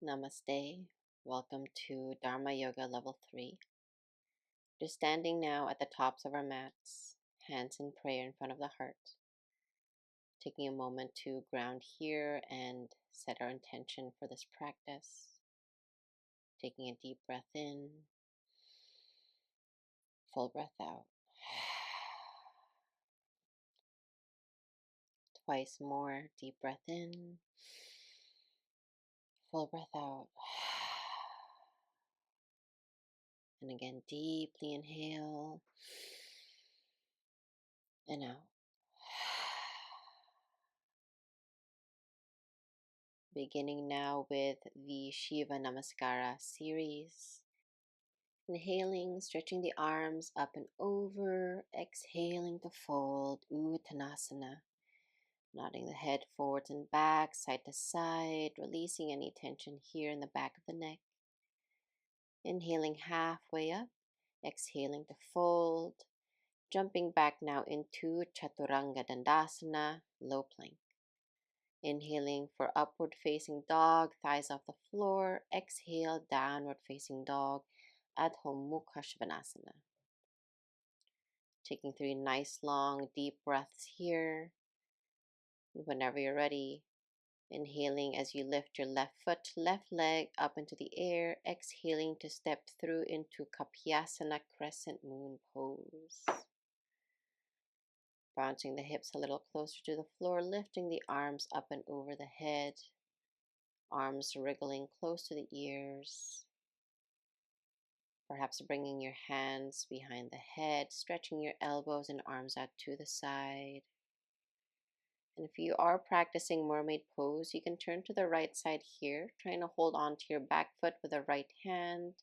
Namaste. Welcome to Dharma Yoga Level 3. Just standing now at the tops of our mats, hands in prayer in front of the heart. Taking a moment to ground here and set our intention for this practice. Taking a deep breath in, full breath out. Twice more, deep breath in, full breath out. And again, deeply inhale and out. Beginning now with the Shiva Namaskara series. Inhaling, stretching the arms up and over. Exhaling to fold, Uttanasana. Nodding the head forwards and back, side to side, releasing any tension here in the back of the neck. Inhaling halfway up, exhaling to fold. Jumping back now into Chaturanga Dandasana, low plank. Inhaling for upward facing dog, thighs off the floor. Exhale, downward facing dog, Adho Mukha Svanasana. Taking 3 nice long deep breaths here. Whenever you're ready, inhaling as you lift your left foot, left leg up into the air. Exhaling to step through into Kapyasana crescent moon pose. Bouncing the hips a little closer to the floor, lifting the arms up and over the head. Arms wriggling close to the ears. Perhaps bringing your hands behind the head, stretching your elbows and arms out to the side. And if you are practicing mermaid pose, you can turn to the right side here, trying to hold on to your back foot with the right hand,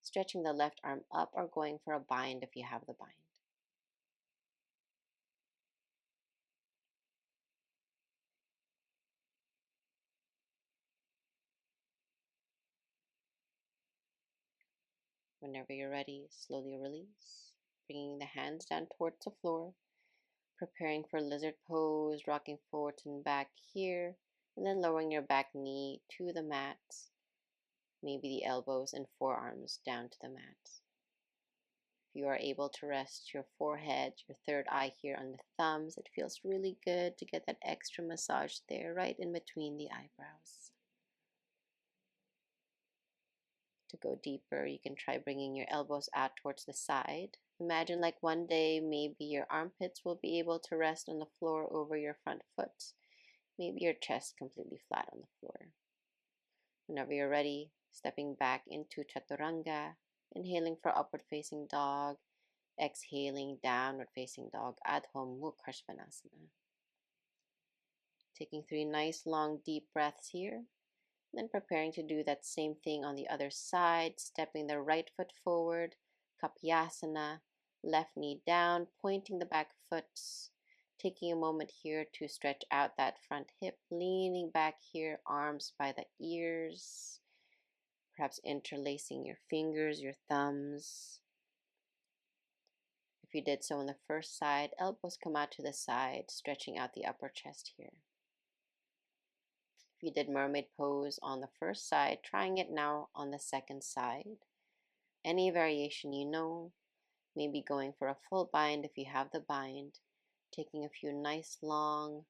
stretching the left arm up or going for a bind if you have the bind. Whenever you're ready, slowly release, bringing the hands down towards the floor, preparing for lizard pose, rocking forwards and back here, and then lowering your back knee to the mat, maybe the elbows and forearms down to the mat. If you are able to rest your forehead, your third eye here on the thumbs, it feels really good to get that extra massage there, right in between the eyebrows. To go deeper, you can try bringing your elbows out towards the side. Imagine like one day, maybe your armpits will be able to rest on the floor over your front foot. Maybe your chest completely flat on the floor. Whenever you're ready, stepping back into Chaturanga, inhaling for upward facing dog, exhaling downward facing dog, Adho Mukha Svanasana. Taking 3 nice long deep breaths here. Then preparing to do that same thing on the other side, stepping the right foot forward, Kapyasana, left knee down, pointing the back foot, taking a moment here to stretch out that front hip, leaning back here, arms by the ears, perhaps interlacing your fingers, your thumbs. If you did so on the first side, elbows come out to the side, stretching out the upper chest here. If you did mermaid pose on the first side, trying it now on the second side. Any variation you know, maybe going for a full bind if you have the bind, taking a few nice long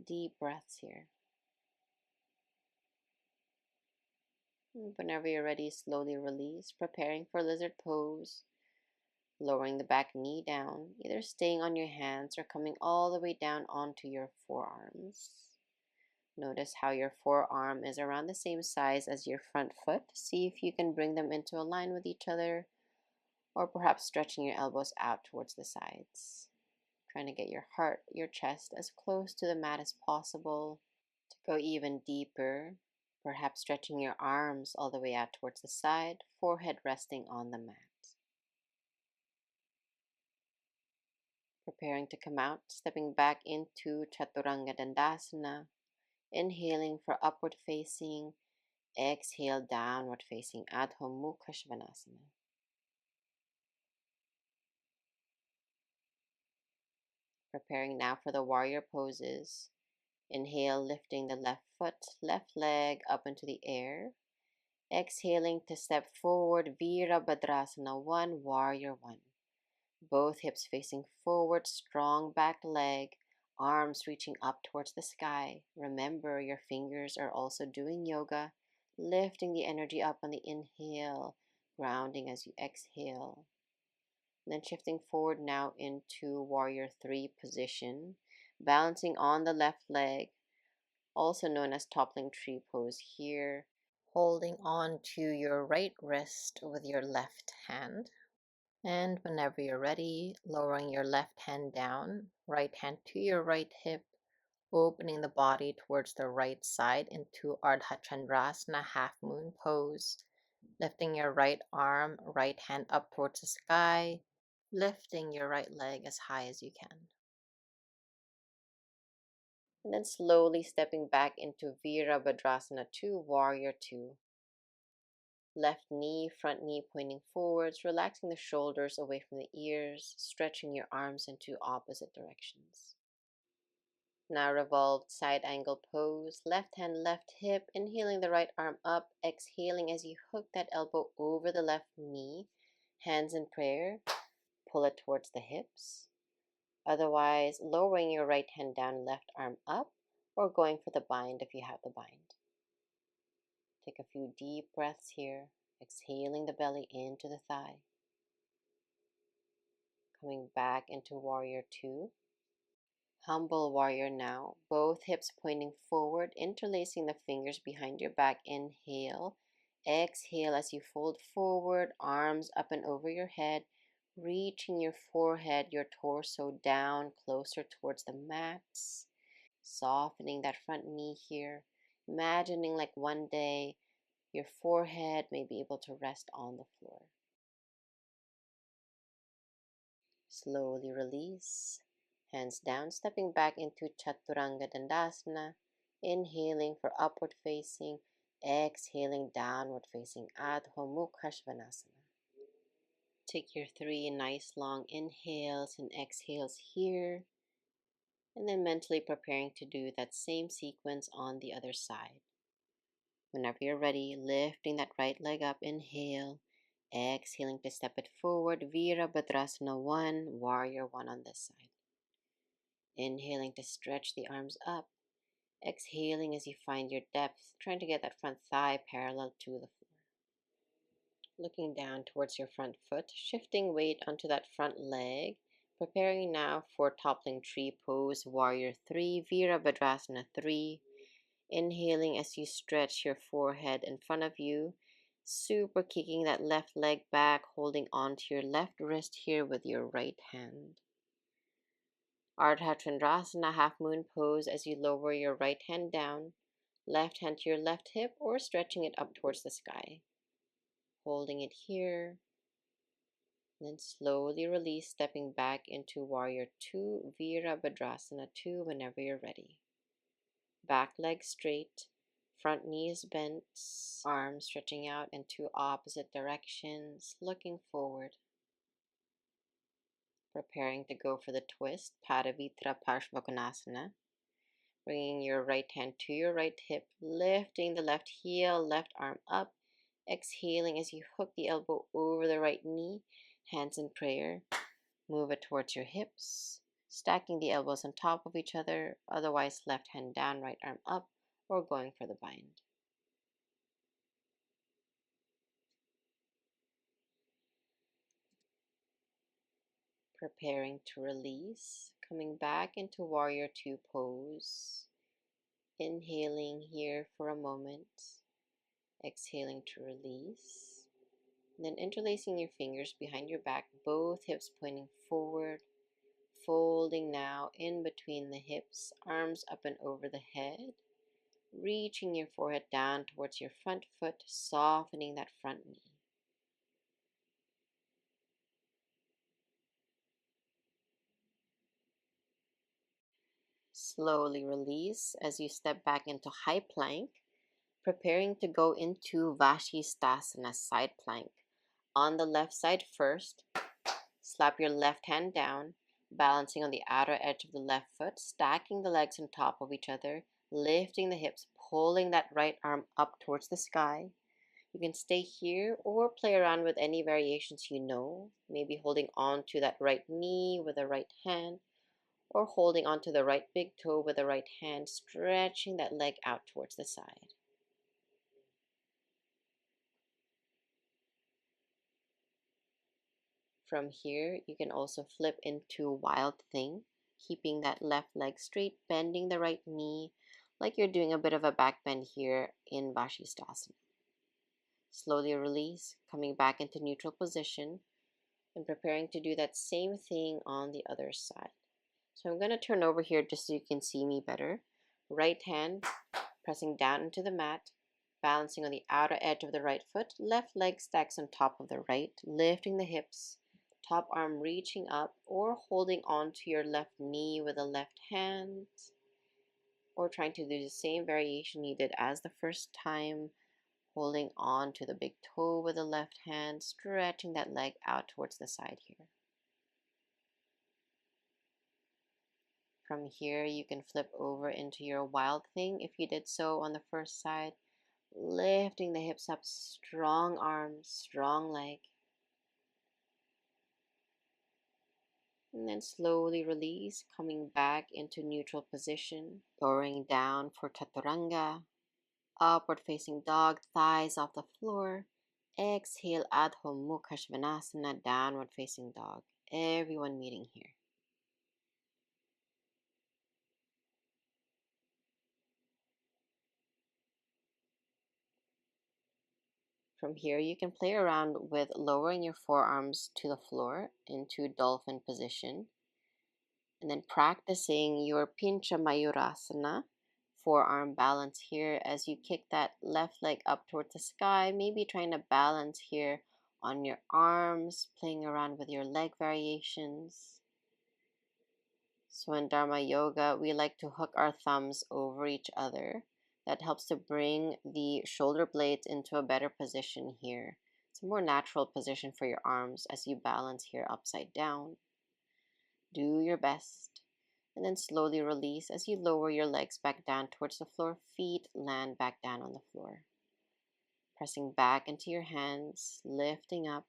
deep breaths here. Whenever you're ready, slowly release, preparing for lizard pose, lowering the back knee down, either staying on your hands or coming all the way down onto your forearms. Notice how your forearm is around the same size as your front foot. See if you can bring them into a line with each other, or perhaps stretching your elbows out towards the sides. Trying to get your heart, your chest as close to the mat as possible. To go even deeper, perhaps stretching your arms all the way out towards the side, forehead resting on the mat. Preparing to come out, stepping back into Chaturanga Dandasana. Inhaling for upward facing, exhale downward facing, Adho Mukha Svanasana. Preparing now for the warrior poses. Inhale, lifting the left foot, left leg up into the air. Exhaling to step forward, Virabhadrasana 1, Warrior 1. Both hips facing forward, strong back leg, arms reaching up towards the sky. Remember, your fingers are also doing yoga, lifting the energy up on the inhale, grounding as you exhale. And then shifting forward now into Warrior 3 position, balancing on the left leg, also known as toppling tree pose here, holding on to your right wrist with your left hand. And whenever you're ready, lowering your left hand down, right hand to your right hip, opening the body towards the right side into Ardha Chandrasana, half moon pose, lifting your right arm, right hand up towards the sky, lifting your right leg as high as you can. And then slowly stepping back into Virabhadrasana 2, Warrior 2. Left knee, front knee pointing forwards, relaxing the shoulders away from the ears, stretching your arms into opposite directions. Now revolved side angle pose, left hand, left hip, inhaling the right arm up, exhaling as you hook that elbow over the left knee, hands in prayer, pull it towards the hips. Otherwise, lowering your right hand down, left arm up, or going for the bind if you have the bind. Take a few deep breaths here, exhaling the belly into the thigh. Coming back into Warrior 2. Humble Warrior now, both hips pointing forward, interlacing the fingers behind your back. Inhale. Exhale as you fold forward, arms up and over your head, reaching your forehead, your torso down closer towards the mats, softening that front knee here, imagining like one day your forehead may be able to rest on the floor. Slowly release. Hands down, stepping back into Chaturanga Dandasana. Inhaling for upward facing. Exhaling downward facing Adho Mukha Svanasana. Take your 3 nice long inhales and exhales here. And then mentally preparing to do that same sequence on the other side. Whenever you're ready, lifting that right leg up, inhale. Exhaling to step it forward, Virabhadrasana 1, Warrior 1 on this side. Inhaling to stretch the arms up. Exhaling as you find your depth, trying to get that front thigh parallel to the floor. Looking down towards your front foot, shifting weight onto that front leg. Preparing now for toppling tree pose, Warrior 3, Virabhadrasana 3. Inhaling as you stretch your forehead in front of you. Super kicking that left leg back, holding onto your left wrist here with your right hand. Ardha Chandrasana, half moon pose as you lower your right hand down, left hand to your left hip or stretching it up towards the sky. Holding it here. Then slowly release, stepping back into Warrior 2, Virabhadrasana 2 whenever you're ready. Back leg straight, front knees bent, arms stretching out in 2 opposite directions, looking forward. Preparing to go for the twist, Padavitra Parshvakonasana. Bringing your right hand to your right hip, lifting the left heel, left arm up. Exhaling as you hook the elbow over the right knee, hands in prayer. Move it towards your hips, stacking the elbows on top of each other, otherwise left hand down, right arm up, or going for the bind. Preparing to release, coming back into Warrior 2 pose. Inhaling here for a moment, exhaling to release. And then interlacing your fingers behind your back, both hips pointing forward, folding now in between the hips, arms up and over the head, reaching your forehead down towards your front foot, softening that front knee. Slowly release as you step back into high plank, preparing to go into Vashisthasana, side plank. On the left side first, slap your left hand down, balancing on the outer edge of the left foot, stacking the legs on top of each other, lifting the hips, pulling that right arm up towards the sky. You can stay here or play around with any variations you know, maybe holding on to that right knee with the right hand, or holding onto the right big toe with the right hand, stretching that leg out towards the side. From here, you can also flip into Wild Thing, keeping that left leg straight, bending the right knee, like you're doing a bit of a back bend here in Vashisthasana. Slowly release, coming back into neutral position, and preparing to do that same thing on the other side. So I'm going to turn over here just so you can see me better. Right hand pressing down into the mat, balancing on the outer edge of the right foot. Left leg stacks on top of the right, lifting the hips, top arm reaching up or holding on to your left knee with the left hand, or trying to do the same variation you did as the first time, holding on to the big toe with the left hand, stretching that leg out towards the side here. From here, you can flip over into your Wild Thing if you did so on the first side, lifting the hips up, strong arms, strong leg. And then slowly release, coming back into neutral position, lowering down for Chaturanga, upward facing dog, thighs off the floor. Exhale, Adho Mukha Svanasana, downward facing dog. Everyone meeting here. From here, you can play around with lowering your forearms to the floor into dolphin position, and then practicing your pincha mayurasana, forearm balance here as you kick that left leg up towards the sky, maybe trying to balance here on your arms, playing around with your leg variations. So in Dharma Yoga, we like to hook our thumbs over each other. That helps to bring the shoulder blades into a better position here. It's a more natural position for your arms as you balance here upside down. Do your best. And then slowly release as you lower your legs back down towards the floor. Feet land back down on the floor. Pressing back into your hands, lifting up,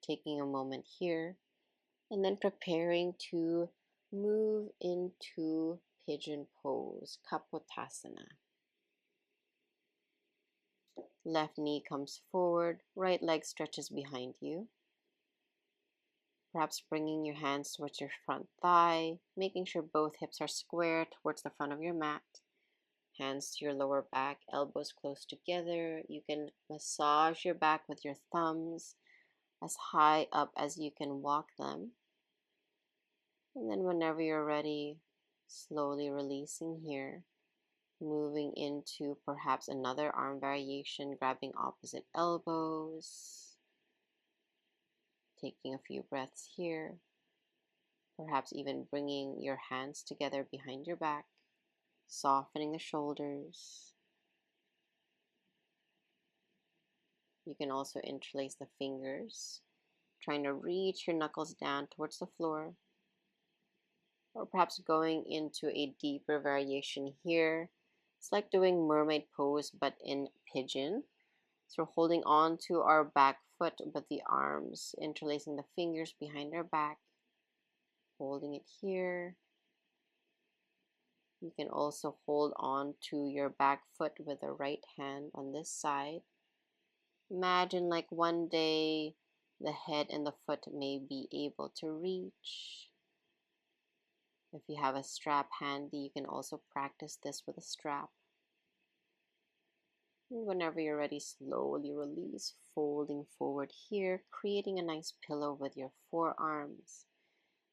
taking a moment here, and then preparing to move into pigeon pose, Kapotasana. Left knee comes forward, right leg stretches behind you. Perhaps bringing your hands towards your front thigh, making sure both hips are square towards the front of your mat. Hands to your lower back, elbows close together. You can massage your back with your thumbs as high up as you can walk them. And then whenever you're ready, slowly releasing here, moving into perhaps another arm variation, grabbing opposite elbows, taking a few breaths here, perhaps even bringing your hands together behind your back, softening the shoulders. You can also interlace the fingers, trying to reach your knuckles down towards the floor, or perhaps going into a deeper variation here. It's like doing mermaid pose but in pigeon. So we're holding on to our back foot with the arms, interlacing the fingers behind our back, holding it here. You can also hold on to your back foot with the right hand on this side. Imagine like one day the head and the foot may be able to reach. If you have a strap handy, you can also practice this with a strap. And whenever you're ready, slowly release, folding forward here, creating a nice pillow with your forearms.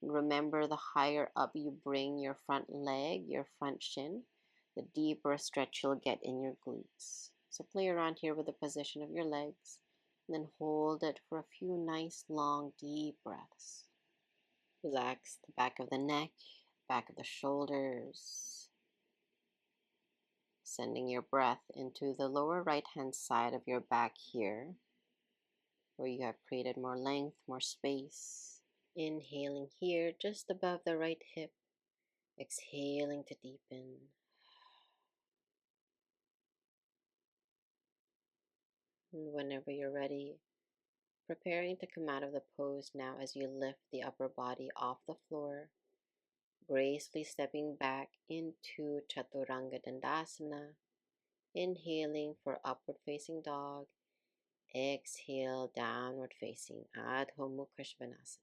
And remember, the higher up you bring your front leg, your front shin, the deeper stretch you'll get in your glutes. So play around here with the position of your legs, and then hold it for a few nice, long, deep breaths. Relax the back of the neck, back of the shoulders, sending your breath into the lower right hand side of your back here, where you have created more length, more space. Inhaling here just above the right hip, exhaling to deepen. And whenever you're ready, preparing to come out of the pose now as you lift the upper body off the floor, gracefully stepping back into Chaturanga Dandasana, inhaling for upward facing dog, exhale downward facing Adho Mukha Svanasana.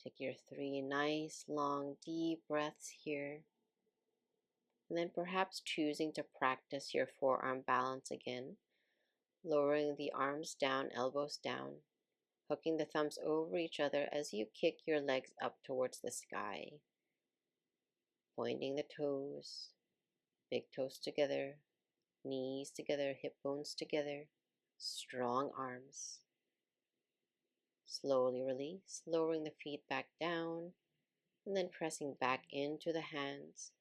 Take your 3 nice, long, deep breaths here. And then perhaps choosing to practice your forearm balance again, lowering the arms down, elbows down, hooking the thumbs over each other as you kick your legs up towards the sky, pointing the toes, big toes together, knees together, hip bones together, strong arms. Slowly release, lowering the feet back down, and then pressing back into the hands,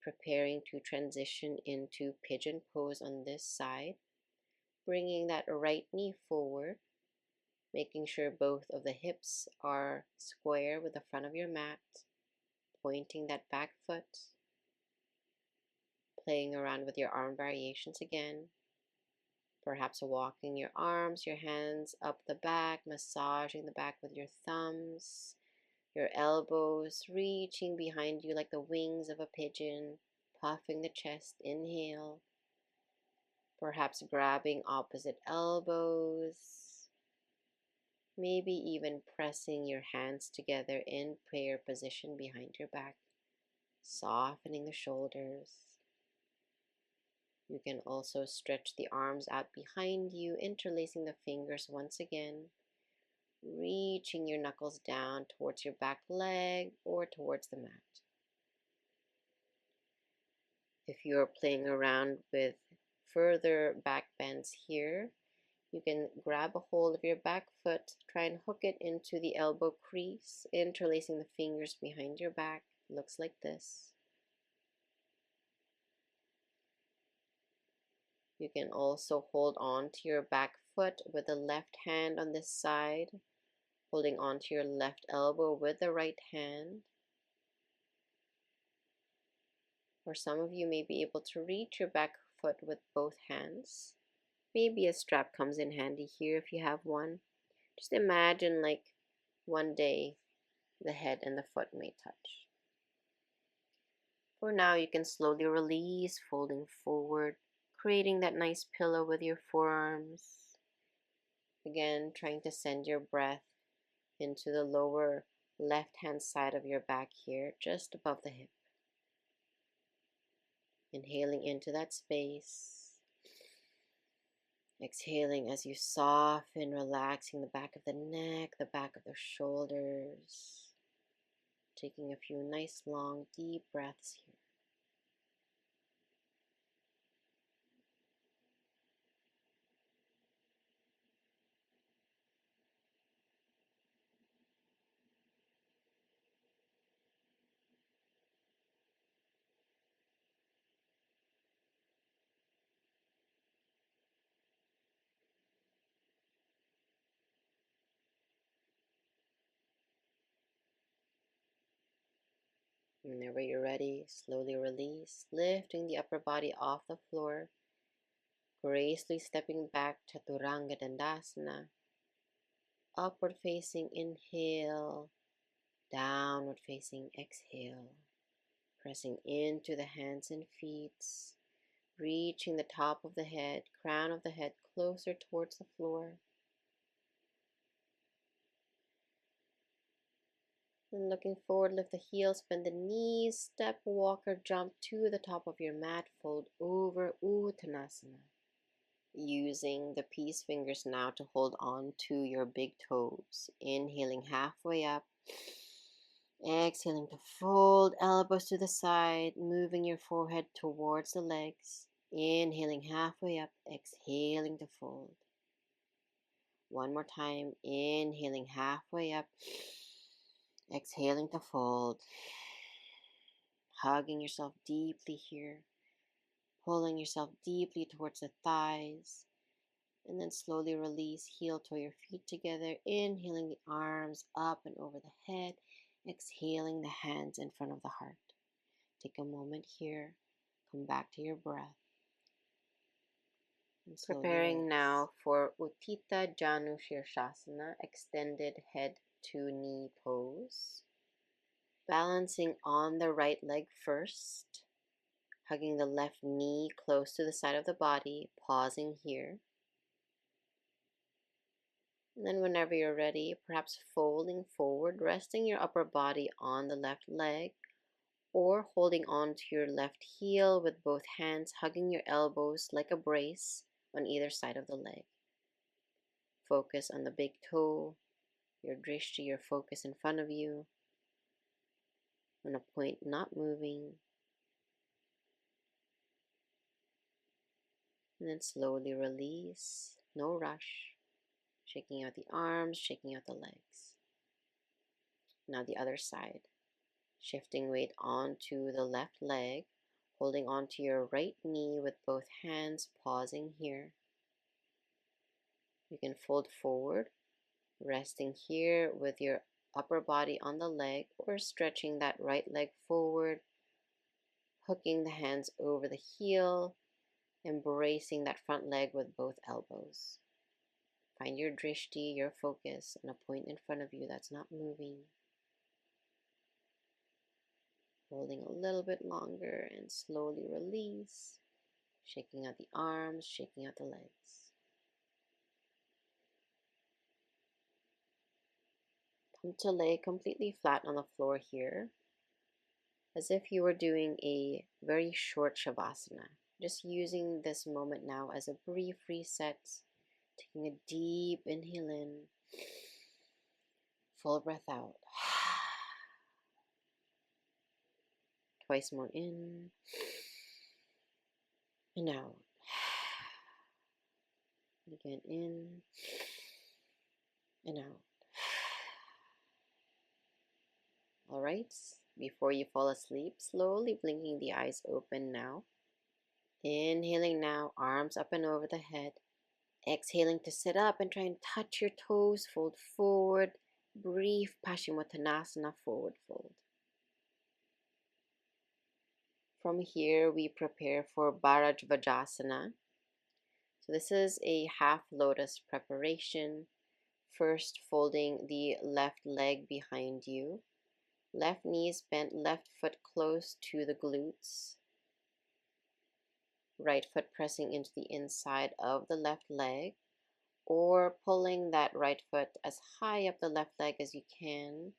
preparing to transition into pigeon pose on this side, bringing that right knee forward, making sure both of the hips are square with the front of your mat, pointing that back foot, playing around with your arm variations again, perhaps walking your arms, your hands up the back, massaging the back with your thumbs, your elbows reaching behind you like the wings of a pigeon, puffing the chest, inhale, perhaps grabbing opposite elbows, maybe even pressing your hands together in prayer position behind your back, softening the shoulders. You can also stretch the arms out behind you, interlacing the fingers once again, reaching your knuckles down towards your back leg or towards the mat. If you're playing around with further back bends here, you can grab a hold of your back foot, try and hook it into the elbow crease, interlacing the fingers behind your back. Looks like this. You can also hold on to your back foot with the left hand on this side, holding on to your left elbow with the right hand. Or some of you may be able to reach your back foot with both hands. Maybe a strap comes in handy here if you have one. Just imagine like one day the head and the foot may touch. For now, you can slowly release, folding forward, creating that nice pillow with your forearms. Again, trying to send your breath into the lower left-hand side of your back here, just above the hip. Inhaling into that space. Exhaling as you soften, relaxing the back of the neck, the back of the shoulders. Taking a few nice, long, deep breaths here. Whenever you're ready, slowly release, lifting the upper body off the floor, gracefully stepping back, Chaturanga Dandasana. Upward facing inhale, downward facing exhale. Pressing into the hands and feet, reaching the top of the head, crown of the head closer towards the floor. And looking forward, lift the heels, bend the knees, step, walk or jump to the top of your mat, fold over, Uttanasana. Using the peace fingers now to hold on to your big toes. Inhaling halfway up. Exhaling to fold, elbows to the side, moving your forehead towards the legs. Inhaling halfway up, exhaling to fold. One more time, inhaling halfway up, exhaling to fold. Hugging yourself deeply here, pulling yourself deeply towards the thighs, and then slowly release, heel toe your feet together, inhaling the arms up and over the head, exhaling the hands in front of the heart. Take a moment here, come back to your breath. And preparing now for Uttita Janu Shirshasana, extended head to knee pose. Balancing on the right leg first, hugging the left knee close to the side of the body, pausing here. And then whenever you're ready, perhaps folding forward, resting your upper body on the left leg, or holding on to your left heel with both hands, hugging your elbows like a brace on either side of the leg. Focus on the big toe, your drishti, your focus in front of you, on a point not moving. And then slowly release, no rush, shaking out the arms, shaking out the legs. Now the other side, shifting weight onto the left leg, holding onto your right knee with both hands, pausing here. You can fold forward, resting here with your upper body on the leg, or stretching that right leg forward, hooking the hands over the heel, embracing that front leg with both elbows. Find your drishti, your focus, on a point in front of you that's not moving. Holding a little bit longer and slowly release, shaking out the arms, shaking out the legs. Come to lay completely flat on the floor here, as if you were doing a very short shavasana. Just using this moment now as a brief reset, taking a deep inhale in, full breath out. Twice more in and out. Again, in and out. All right, before you fall asleep, slowly blinking the eyes open now. Inhaling now, arms up and over the head. Exhaling to sit up and try and touch your toes, fold forward. Brief Paschimottanasana, forward fold. From here, we prepare for Bharajvajasana. So this is a half lotus preparation. First, folding the left leg behind you. Left knee is bent, left foot close to the glutes. Right foot pressing into the inside of the left leg, or pulling that right foot as high up the left leg as you can,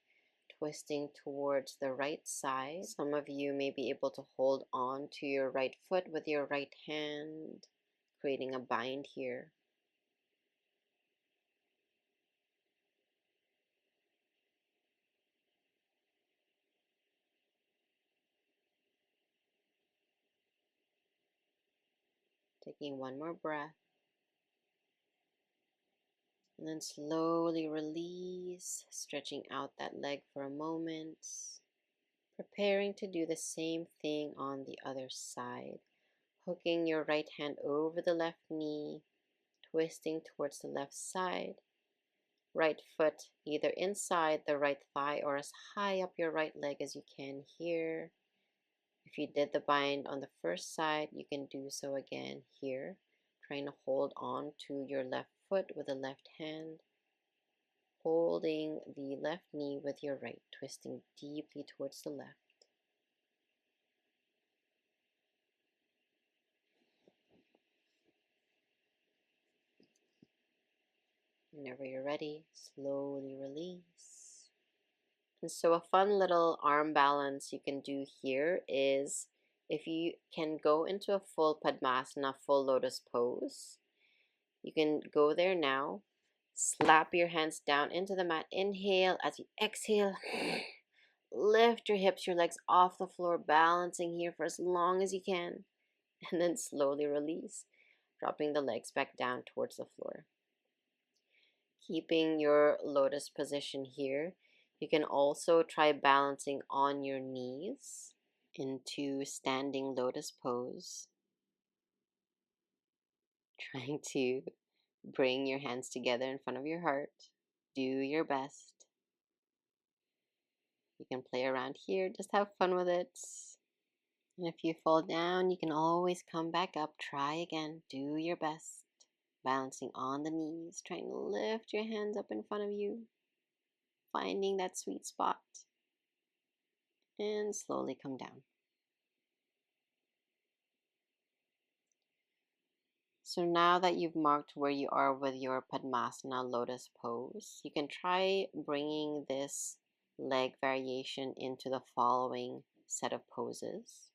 twisting towards the right side. Some of you may be able to hold on to your right foot with your right hand, creating a bind here. Taking one more breath. And then slowly release, stretching out that leg for a moment. Preparing to do the same thing on the other side. Hooking your right hand over the left knee, twisting towards the left side. Right foot either inside the right thigh or as high up your right leg as you can here. If you did the bind on the first side, you can do so again here. Trying to hold on to your left foot with the left hand. Holding the left knee with your right, twisting deeply towards the left. Whenever you're ready, slowly release. And so a fun little arm balance you can do here is, if you can go into a full Padmasana, full lotus pose, you can go there now. Slap your hands down into the mat. Inhale. As you exhale, lift your hips, your legs off the floor, balancing here for as long as you can. And then slowly release, dropping the legs back down towards the floor. Keeping your lotus position here, you can also try balancing on your knees into standing lotus pose. Trying to bring your hands together in front of your heart. Do your best. You can play around here, just have fun with it. And if you fall down, you can always come back up. Try again. Do your best. Balancing on the knees, trying to lift your hands up in front of you, finding that sweet spot, and slowly come down. So now that you've marked where you are with your Padmasana lotus pose, you can try bringing this leg variation into the following set of poses.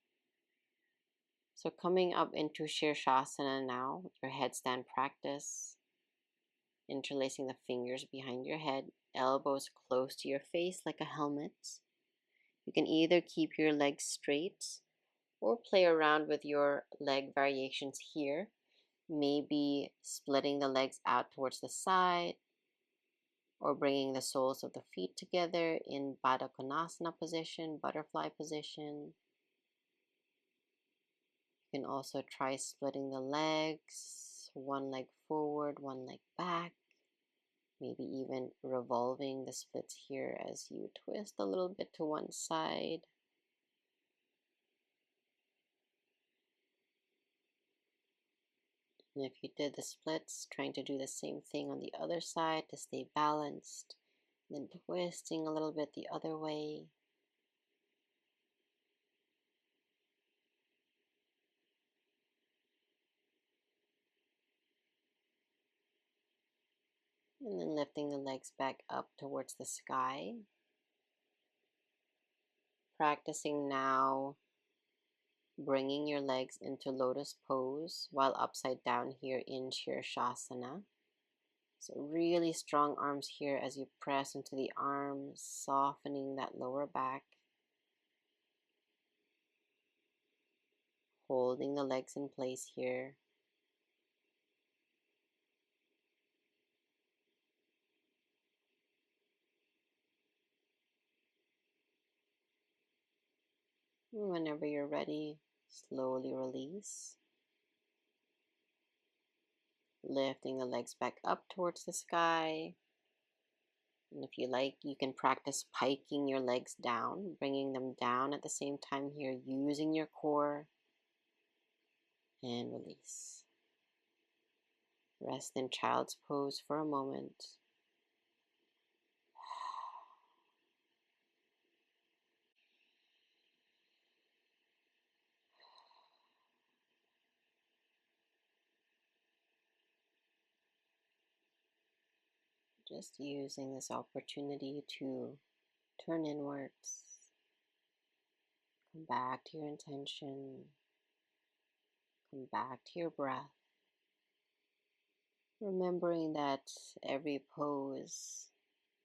So coming up into Shirshasana now, your headstand practice, interlacing the fingers behind your head, elbows close to your face like a helmet. You can either keep your legs straight or play around with your leg variations here. Maybe splitting the legs out towards the side or bringing the soles of the feet together in Baddha Konasana position, butterfly position. You can also try splitting the legs, one leg forward, one leg back. Maybe even revolving the splits here as you twist a little bit to one side. And if you did the splits, trying to do the same thing on the other side to stay balanced. Then twisting a little bit the other way. And then lifting the legs back up towards the sky. Practicing now bringing your legs into lotus pose while upside down here in Shirshasana. So really strong arms here as you press into the arms, softening that lower back. Holding the legs in place here. Whenever you're ready, slowly release. Lifting the legs back up towards the sky. And if you like, you can practice piking your legs down, bringing them down at the same time here, using your core. And release. Rest in child's pose for a moment. Just using this opportunity to turn inwards, come back to your intention, come back to your breath, remembering that every pose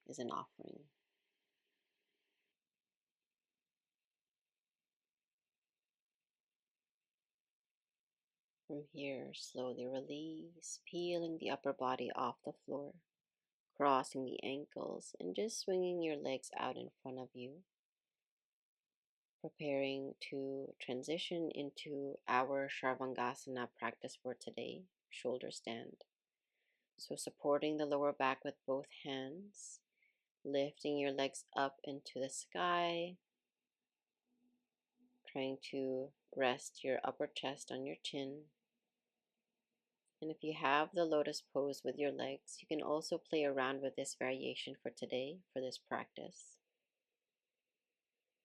is an offering. From here, slowly release, peeling the upper body off the floor, crossing the ankles, and just swinging your legs out in front of you. Preparing to transition into our Sharvangasana practice for today, shoulder stand. So supporting the lower back with both hands, lifting your legs up into the sky, trying to rest your upper chest on your chin. And if you have the lotus pose with your legs, you can also play around with this variation for today, for this practice.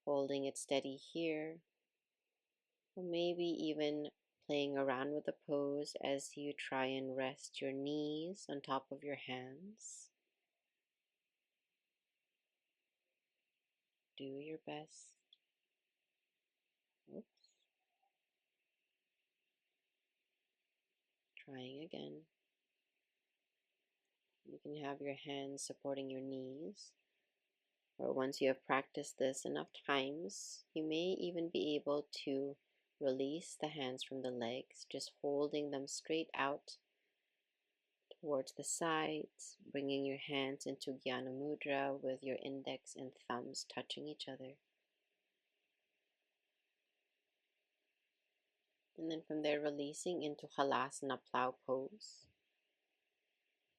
Holding it steady here, or maybe even playing around with the pose as you try and rest your knees on top of your hands. Do your best. Oops. Trying again. You can have your hands supporting your knees. Or once you have practiced this enough times, you may even be able to release the hands from the legs, just holding them straight out towards the sides, bringing your hands into Jnana Mudra with your index and thumbs touching each other. And then from there, releasing into Halasana plow pose.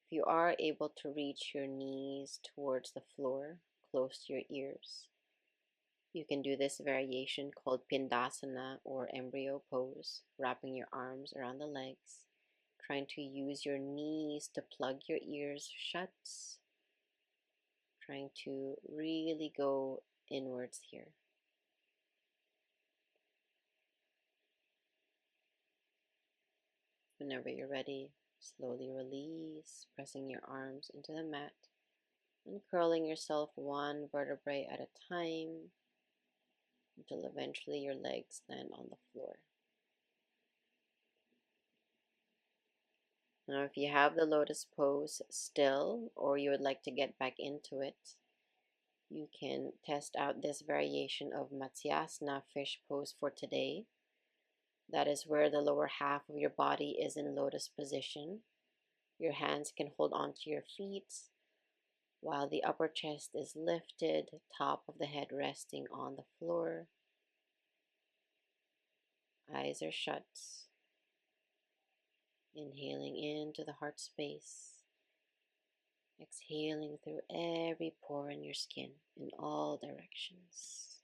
If you are able to reach your knees towards the floor, close to your ears, You can do this variation called pindasana or embryo pose, wrapping your arms around the legs, trying to use your knees to plug your ears shut, trying to really go inwards here. Whenever you're ready, slowly release, pressing your arms into the mat and curling yourself one vertebrae at a time until eventually your legs land on the floor. Now, if you have the lotus pose still, or you would like to get back into it, you can test out this variation of Matsyasana fish pose for today. That is where the lower half of your body is in lotus position. Your hands can hold onto your feet while the upper chest is lifted, top of the head resting on the floor. Eyes are shut. Inhaling into the heart space. Exhaling through every pore in your skin in all directions.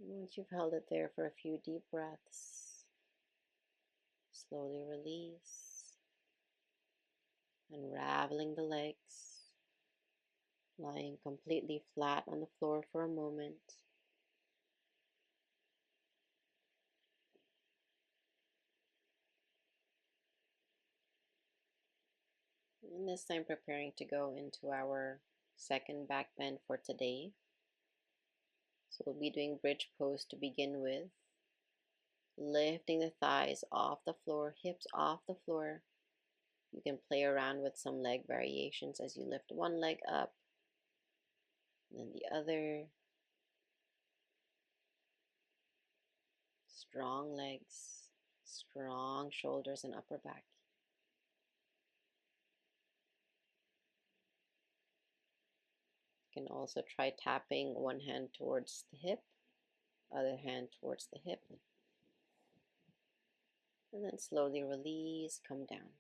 Once you've held it there for a few deep breaths, slowly release, unraveling the legs, lying completely flat on the floor for a moment. And this time preparing to go into our second back bend for today. So we'll be doing bridge pose to begin with. Lifting the thighs off the floor, hips off the floor. You can play around with some leg variations as you lift one leg up, and then the other. Strong legs, strong shoulders and upper back. You can also try tapping one hand towards the hip, other hand towards the hip. And then slowly release, come down.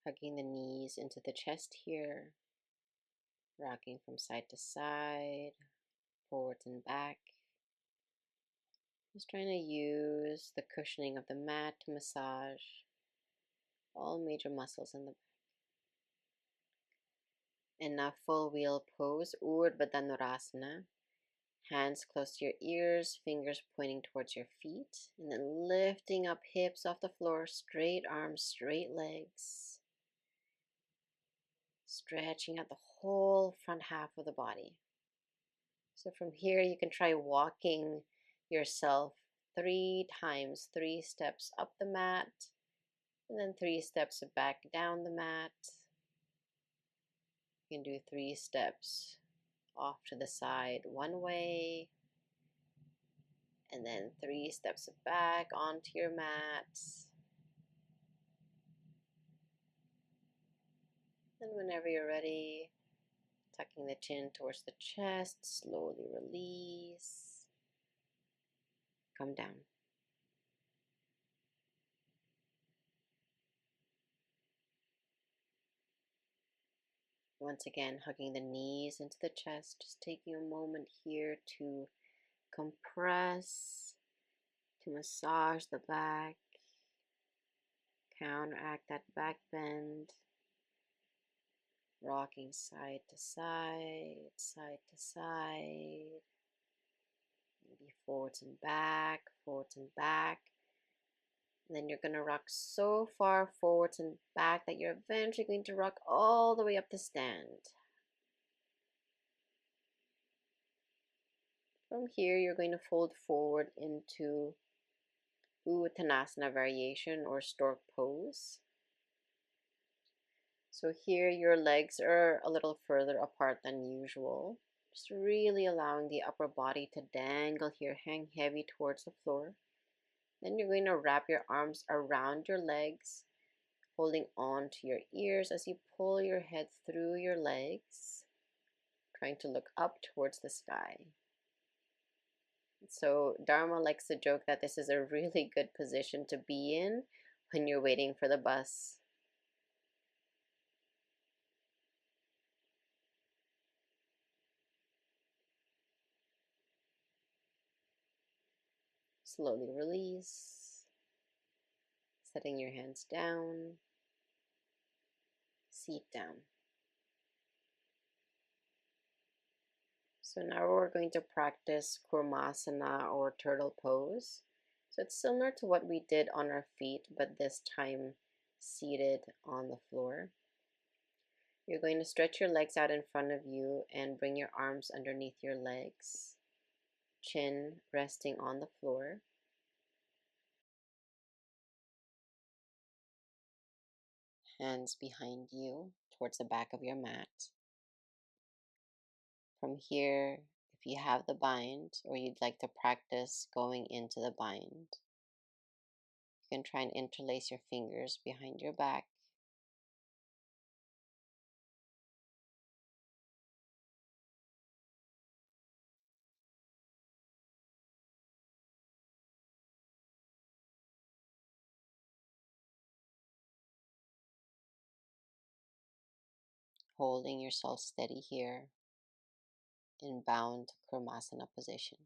Hugging the knees into the chest here, rocking from side to side, forwards and back. Just trying to use the cushioning of the mat to massage all major muscles in the back. In a full wheel pose, Urdhva Dhanurasana. Hands close to your ears, fingers pointing towards your feet, and then lifting up hips off the floor, straight arms, straight legs. Stretching out the whole front half of the body. So from here, you can try walking yourself 3 times, 3 steps up the mat, and then 3 steps back down the mat. You can do 3 steps off to the side one way, and then 3 steps back onto your mat. And whenever you're ready, tucking the chin towards the chest, slowly release, come down. Once again, hugging the knees into the chest, just taking a moment here to compress, to massage the back, counteract that back bend, rocking side to side, side to side, maybe forwards and back, forwards and back. And then you're going to rock so far forwards and back that you're eventually going to rock all the way up to stand. From here, you're going to fold forward into Uttanasana variation or stork pose. So here your legs are a little further apart than usual. Just really allowing the upper body to dangle here, hang heavy towards the floor. Then you're going to wrap your arms around your legs, holding on to your ears as you pull your head through your legs, trying to look up towards the sky. So Dharma likes to joke that this is a really good position to be in when you're waiting for the bus. Slowly release, setting your hands down, seat down. So now we're going to practice kurmasana or turtle pose. So it's similar to what we did on our feet, but this time seated on the floor. You're going to stretch your legs out in front of you and bring your arms underneath your legs, chin resting on the floor. Hands behind you towards the back of your mat. From here, if you have the bind or you'd like to practice going into the bind, you can try and interlace your fingers behind your back. Holding yourself steady here in bound kurmasana position.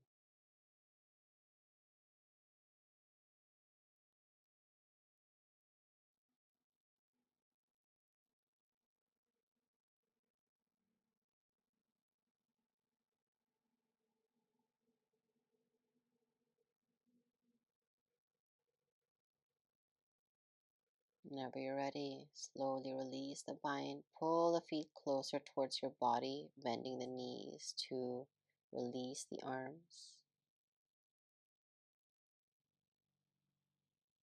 Whenever you're ready, slowly release the bind. Pull the feet closer towards your body, bending the knees to release the arms.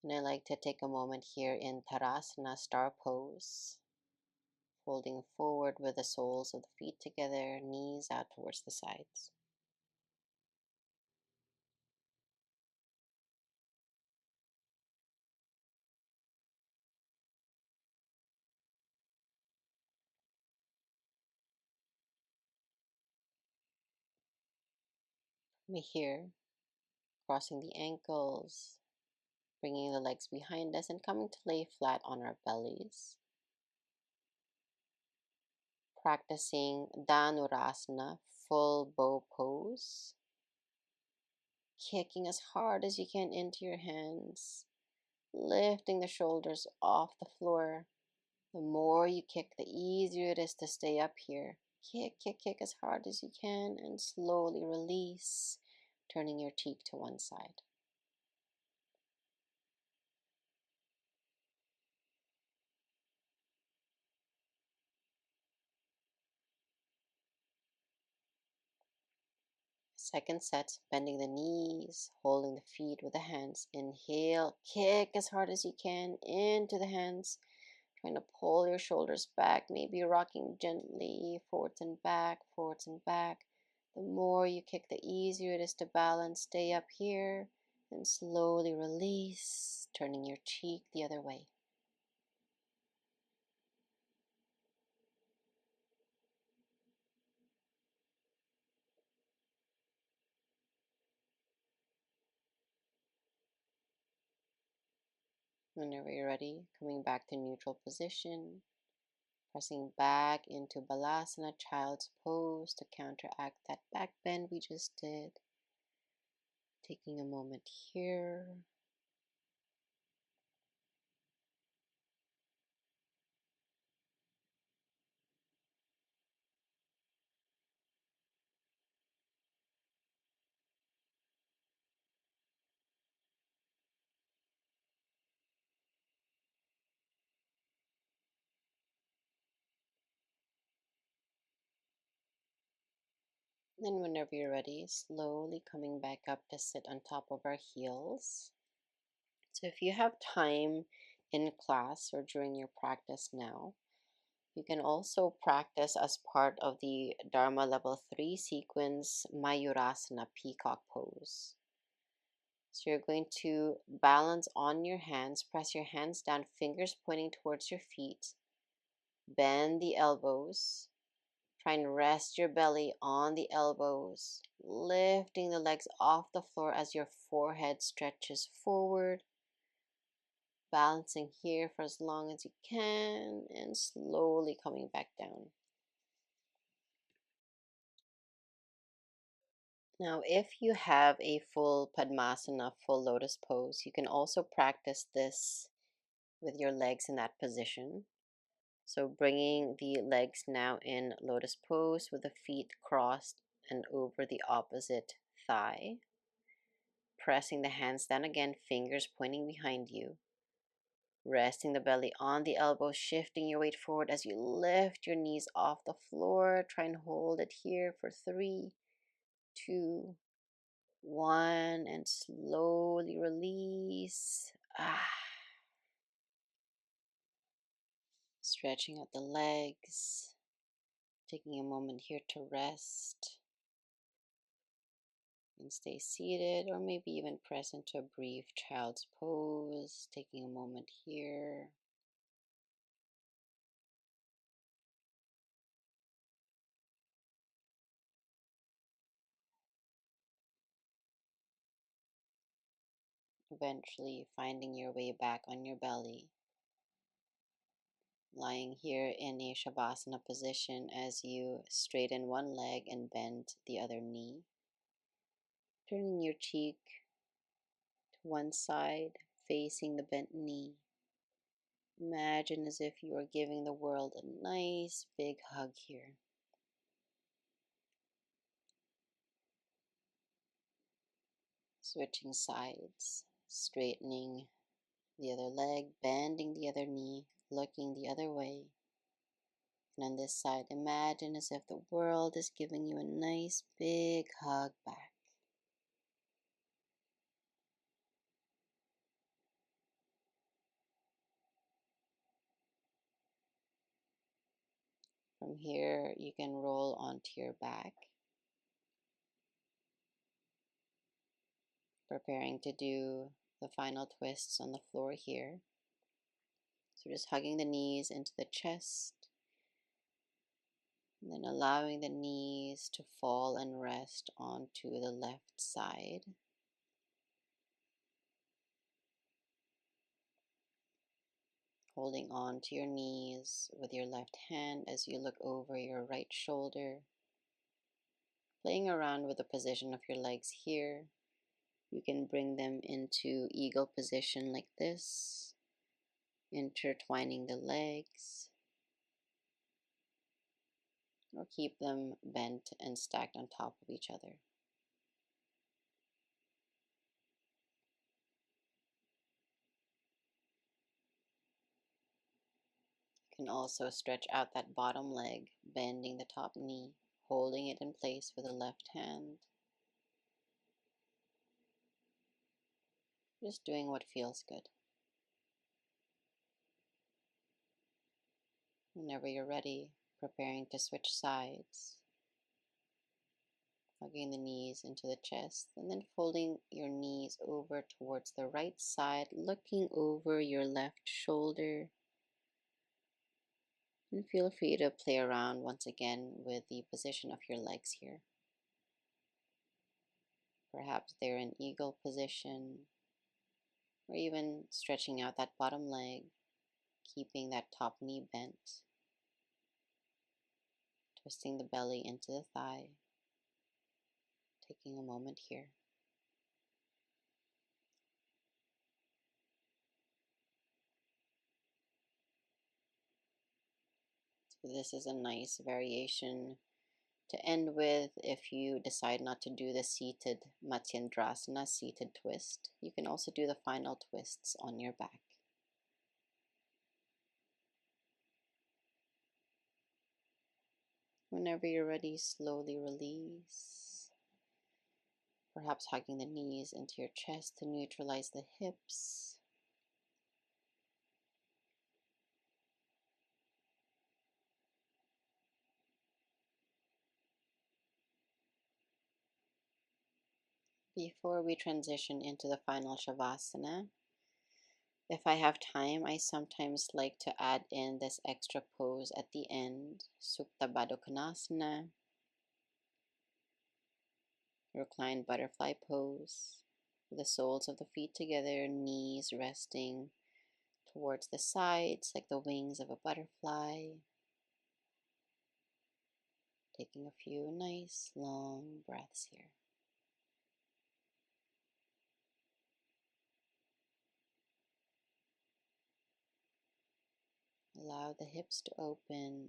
And I like to take a moment here in Tadasana star pose, folding forward with the soles of the feet together, knees out towards the sides. From here, crossing the ankles, bringing the legs behind us and coming to lay flat on our bellies. Practicing Dhanurasana, full bow pose. Kicking as hard as you can into your hands, lifting the shoulders off the floor. The more you kick, the easier it is to stay up here. Kick, kick, kick as hard as you can and slowly release, turning your cheek to one side. Second set, bending the knees, holding the feet with the hands. Inhale, kick as hard as you can into the hands. Trying to pull your shoulders back, maybe rocking gently forwards and back, forwards and back. The more you kick, the easier it is to balance. Stay up here and slowly release, turning your cheek the other way. Whenever you're ready, coming back to neutral position, pressing back into Balasana, child's pose to counteract that back bend we just did. Taking a moment here. Then whenever you're ready, slowly coming back up to sit on top of our heels. So if you have time in class or during your practice now, you can also practice as part of the Dharma Level 3 sequence Mayurasana peacock pose. So you're going to balance on your hands, press your hands down, fingers pointing towards your feet, bend the elbows, try and rest your belly on the elbows, lifting the legs off the floor as your forehead stretches forward, balancing here for as long as you can and slowly coming back down. Now, if you have a full Padmasana, full lotus pose, you can also practice this with your legs in that position. So bringing the legs now in lotus pose with the feet crossed and over the opposite thigh. Pressing the hands down again, fingers pointing behind you. Resting the belly on the elbows, shifting your weight forward as you lift your knees off the floor. Try and hold it here for 3, 2, 1, and slowly release. Stretching out the legs, taking a moment here to rest and stay seated, or maybe even press into a brief child's pose, taking a moment here. Eventually finding your way back on your belly. Lying here in a Shavasana position as you straighten one leg and bend the other knee. Turning your cheek to one side, facing the bent knee. Imagine as if you are giving the world a nice big hug here. Switching sides, straightening the other leg, bending the other knee, looking the other way. And on this side, imagine as if the world is giving you a nice big hug back. From here, you can roll onto your back, preparing to do the final twists on the floor here. So just hugging the knees into the chest, and then allowing the knees to fall and rest onto the left side. Holding on to your knees with your left hand as you look over your right shoulder. Playing around with the position of your legs here. You can bring them into eagle position like this, intertwining the legs, or keep them bent and stacked on top of each other. You can also stretch out that bottom leg, bending the top knee, holding it in place with the left hand. Just doing what feels good. Whenever you're ready, preparing to switch sides. Hugging the knees into the chest, and then folding your knees over towards the right side, looking over your left shoulder. And feel free to play around once again with the position of your legs here. Perhaps they're in eagle position, or even stretching out that bottom leg, keeping that top knee bent, twisting the belly into the thigh, taking a moment here. So this is a nice variation to end with. If you decide not to do the seated chandrasana, seated twist, you can also do the final twists on your back. Whenever you're ready, slowly release. Perhaps hugging the knees into your chest to neutralize the hips. Before we transition into the final Shavasana, if I have time, I sometimes like to add in this extra pose at the end, Supta Baddha Konasana, reclined butterfly pose, with the soles of the feet together, knees resting towards the sides like the wings of a butterfly. Taking a few nice long breaths here. Allow the hips to open,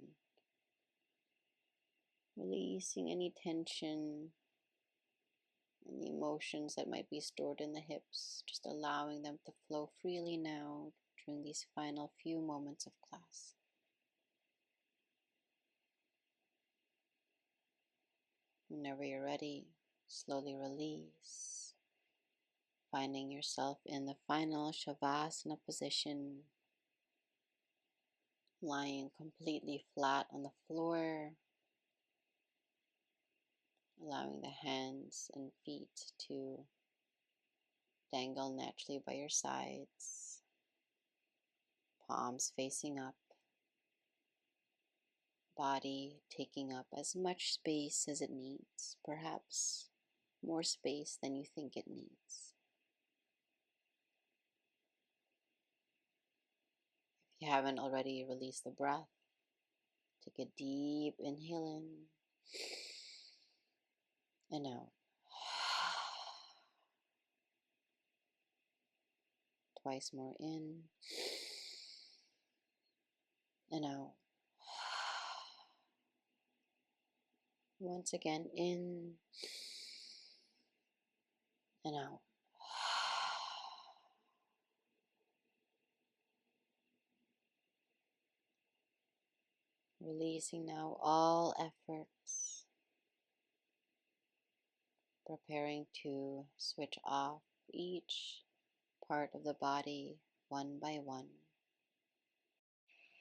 releasing any tension, any emotions that might be stored in the hips, just allowing them to flow freely now during these final few moments of class. Whenever you're ready, slowly release, finding yourself in the final Shavasana position, lying completely flat on the floor, allowing the hands and feet to dangle naturally by your sides, palms facing up, body taking up as much space as it needs, perhaps more space than you think it needs. If you haven't already, release the breath. Take a deep inhale in and out. Twice more in and out. Once again, in and out. Releasing now all efforts, preparing to switch off each part of the body one by one,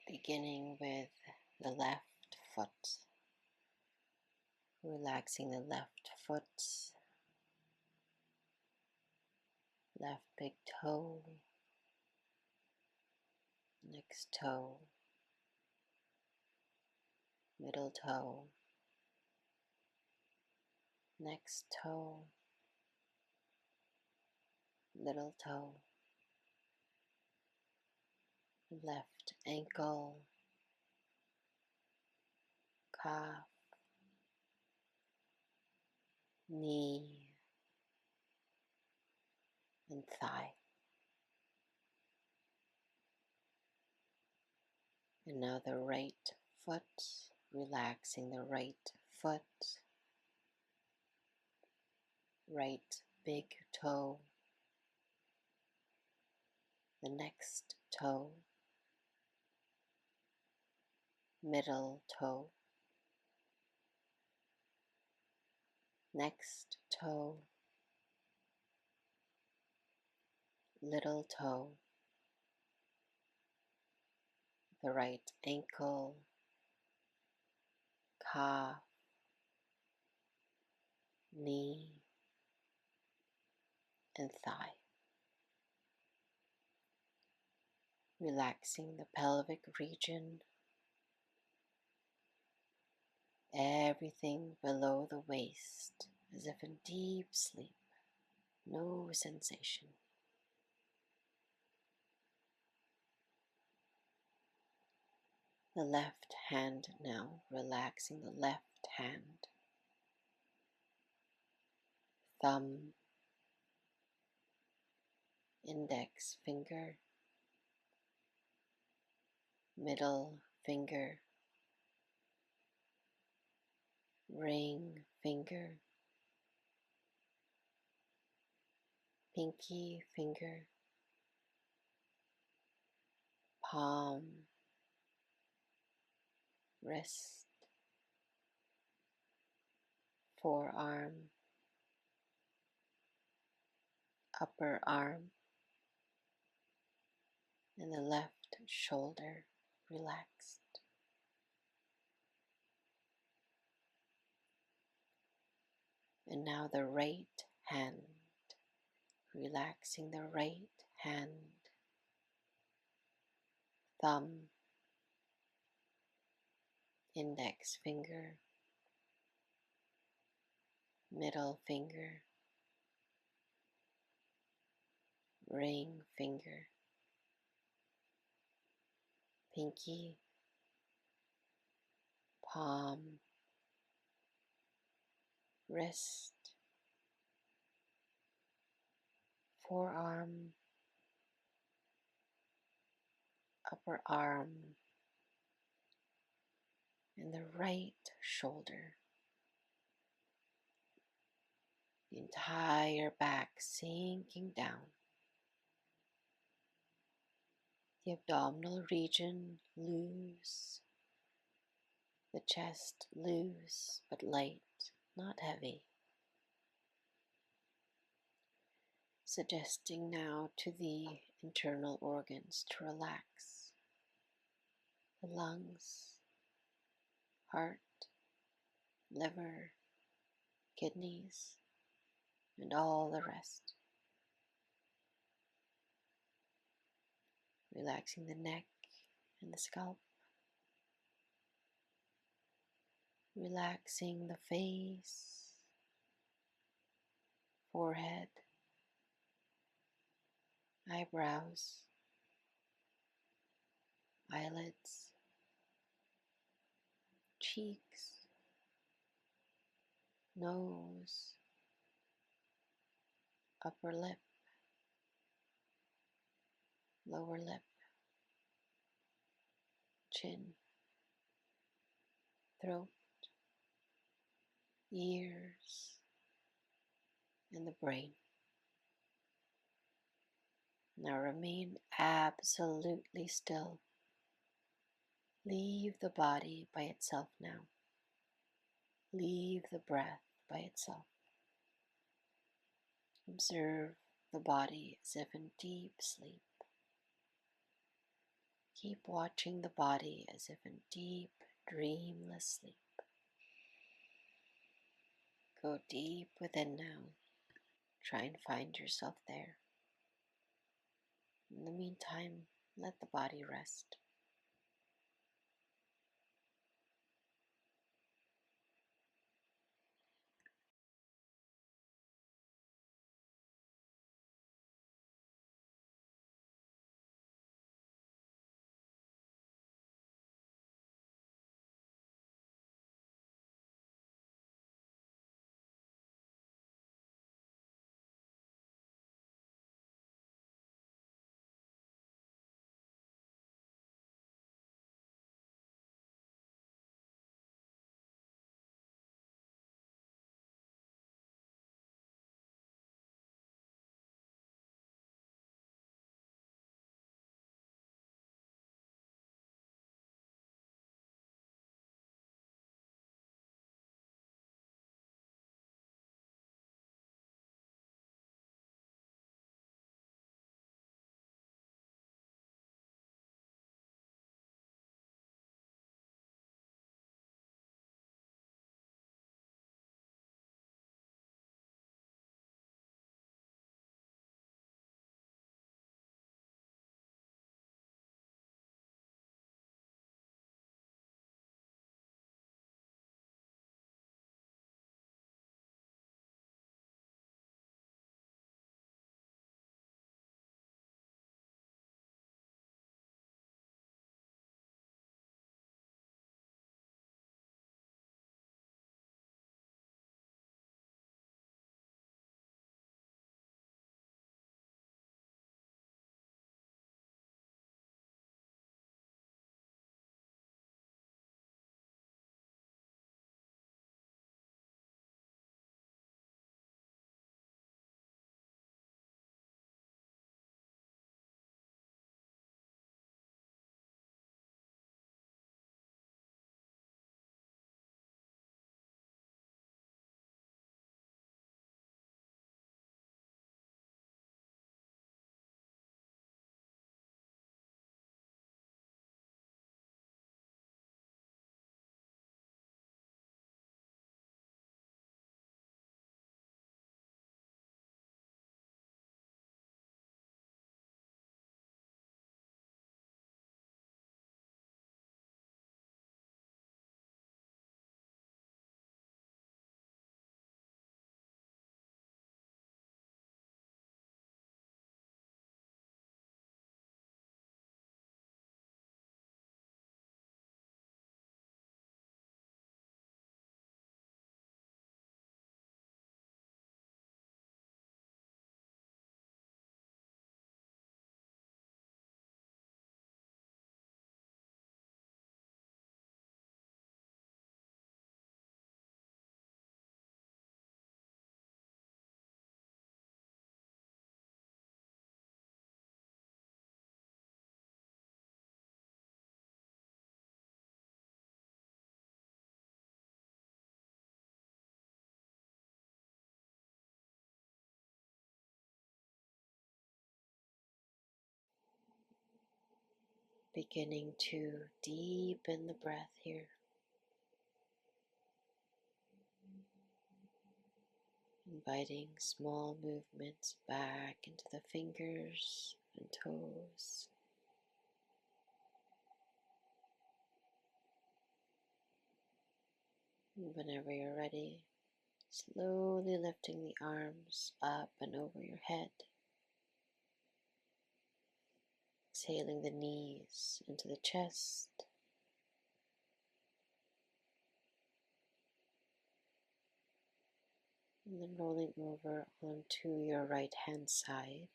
beginning with the left foot. Relaxing the left foot, left big toe, next toe, middle toe, next toe, little toe, left ankle, calf, knee, and thigh. And now the right foot, relaxing the right foot, right big toe, the next toe, middle toe, next toe, little toe, the right ankle, calf, knee, and thigh. Relaxing the pelvic region, everything below the waist, as if in deep sleep, no sensation. The left hand now, relaxing the left hand, thumb, index finger, middle finger, ring finger, pinky finger, palm, wrist, forearm, upper arm, and the left shoulder relaxed. And now the right hand, relaxing the right hand, thumb, index finger, middle finger, ring finger, pinky, palm, wrist, forearm, upper arm, and the right shoulder. The entire back sinking down. The abdominal region loose. The chest loose but light, not heavy. Suggesting now to the internal organs to relax. The lungs, heart, liver, kidneys, and all the rest. Relaxing the neck and the scalp. Relaxing the face, forehead, eyebrows, eyelids, cheeks, nose, upper lip, lower lip, chin, throat, ears, and the brain. Now remain absolutely still. Leave the body by itself now. Leave the breath by itself. Observe the body as if in deep sleep. Keep watching the body as if in deep, dreamless sleep. Go deep within now. Try and find yourself there. In the meantime, let the body rest. Beginning to deepen the breath here, inviting small movements back into the fingers and toes. And whenever you're ready, slowly lifting the arms up and over your head, exhaling the knees into the chest, and then rolling over onto your right hand side,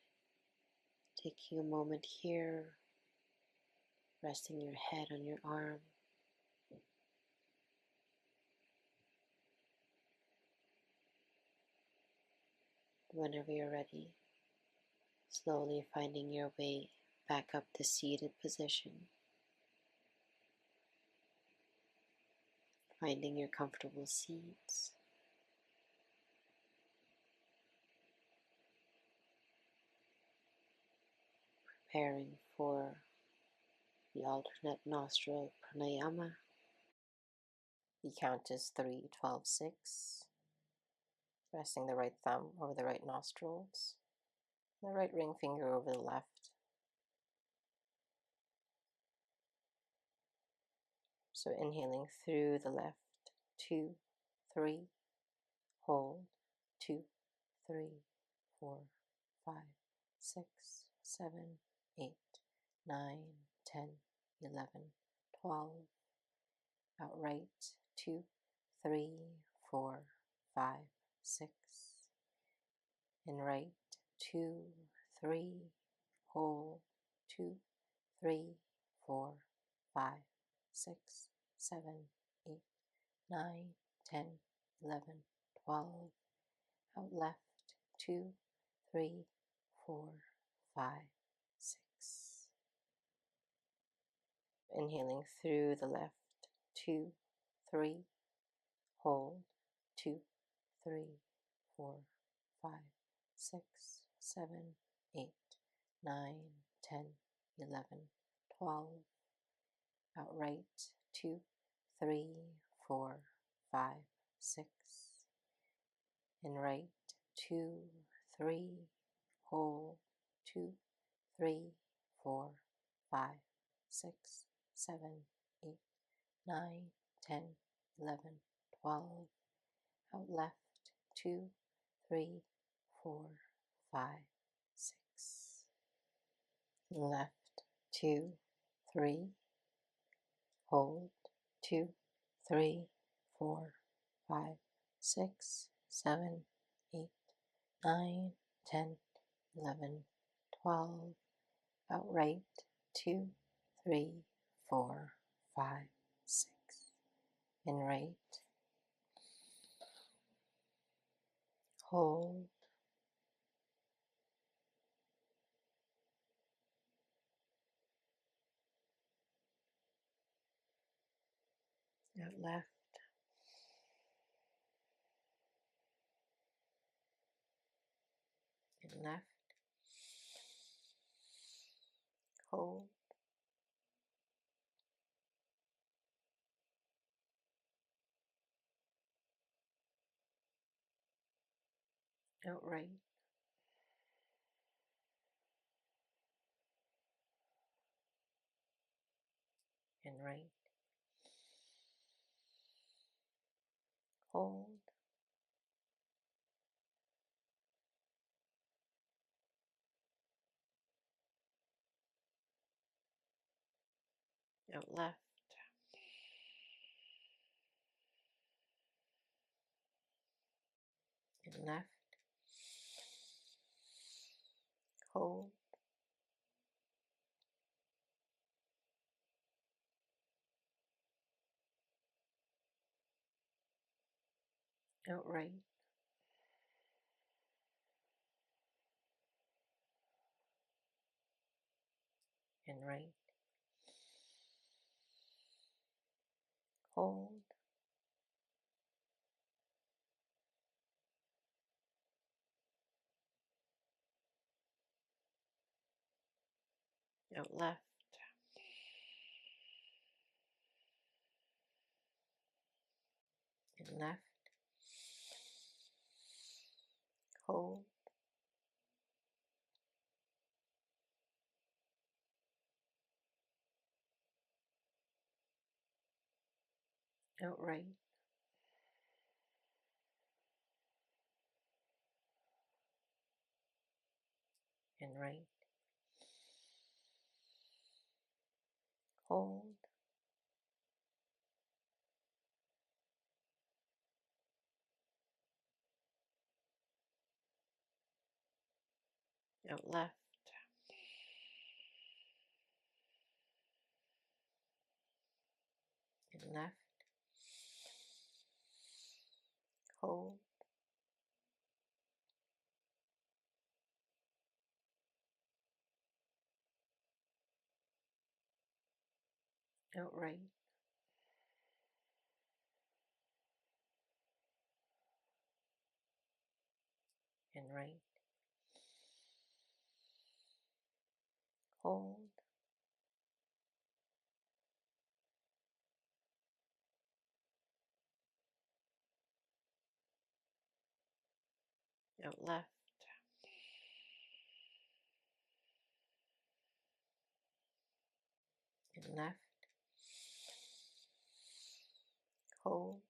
taking a moment here, resting your head on your arm. Whenever you're ready, slowly finding your way back up to seated position, finding your comfortable seats, preparing for the alternate nostril pranayama. The count is 3, 12, 6. Resting the right thumb over the right nostrils, the right ring finger over the left. So inhaling through the left, 2, 3, hold, 2, 3, 4, 5, 6, 7, 8, 9, 10, 11, 12. Out right, 2, 3, 4, 5, 6. And right, 2, 3, hold, 2, 3, 4, 5, 6, 7, 8, 9, 10, 11, 12. Out left, 2, 3, 4, 5, 6. Inhaling through the left, 2, 3, hold, 2, 3, 4, 5, 6, 7, 8, 9, 10, 11, 12. Out right, 2, 3, 4, 5, 6. And right, 2, 3, hold, 2, 3, 4, 5, 6, 7, 8, 9, 10, 11, 12. Out left, 2, 3, 4, 5, 6. Left, 2, 3, hold, 2, 3, 4, 5, 6, 7, 8, 9, 10, 11, 12. Out right, 2, 3, 4, 5, 6. And right, hold, out left, and left, hold, out right, and right, hold, out left, and left, hold, out right, and right, hold, out left, and left. Hold. Out right. And right. Hold. Out left. And left. Hold. Out right. And right. Hold. Out left. And left. Hold.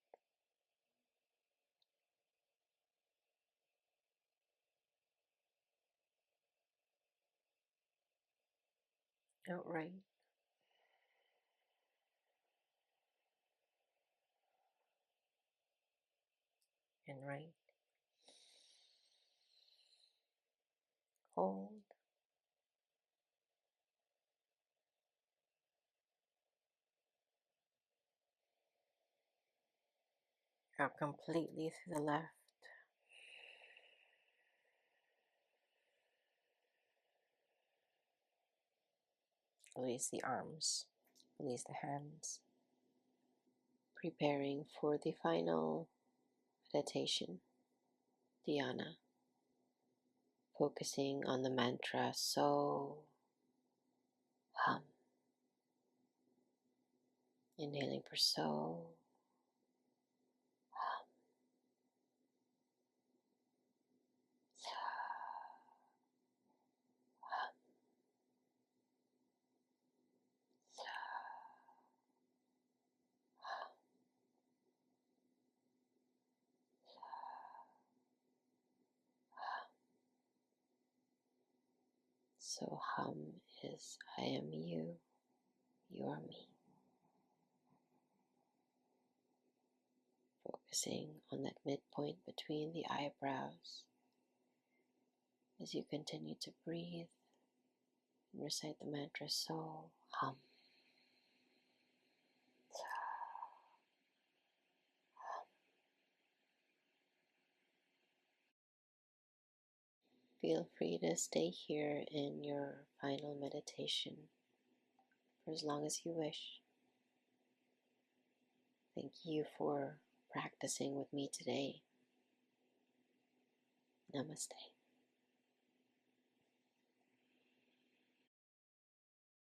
Out right. And right. Hold. Out completely through the left. Release the arms. Release the hands. Preparing for the final meditation, dhyana. Focusing on the mantra so, hum. Inhaling for so, hum. So, hum. So, hum. So hum is I am you, you are me. Focusing on that midpoint between the eyebrows as you continue to breathe and recite the mantra so, hum. So, feel free to stay here in your final meditation for as long as you wish. Thank you for practicing with me today. Namaste.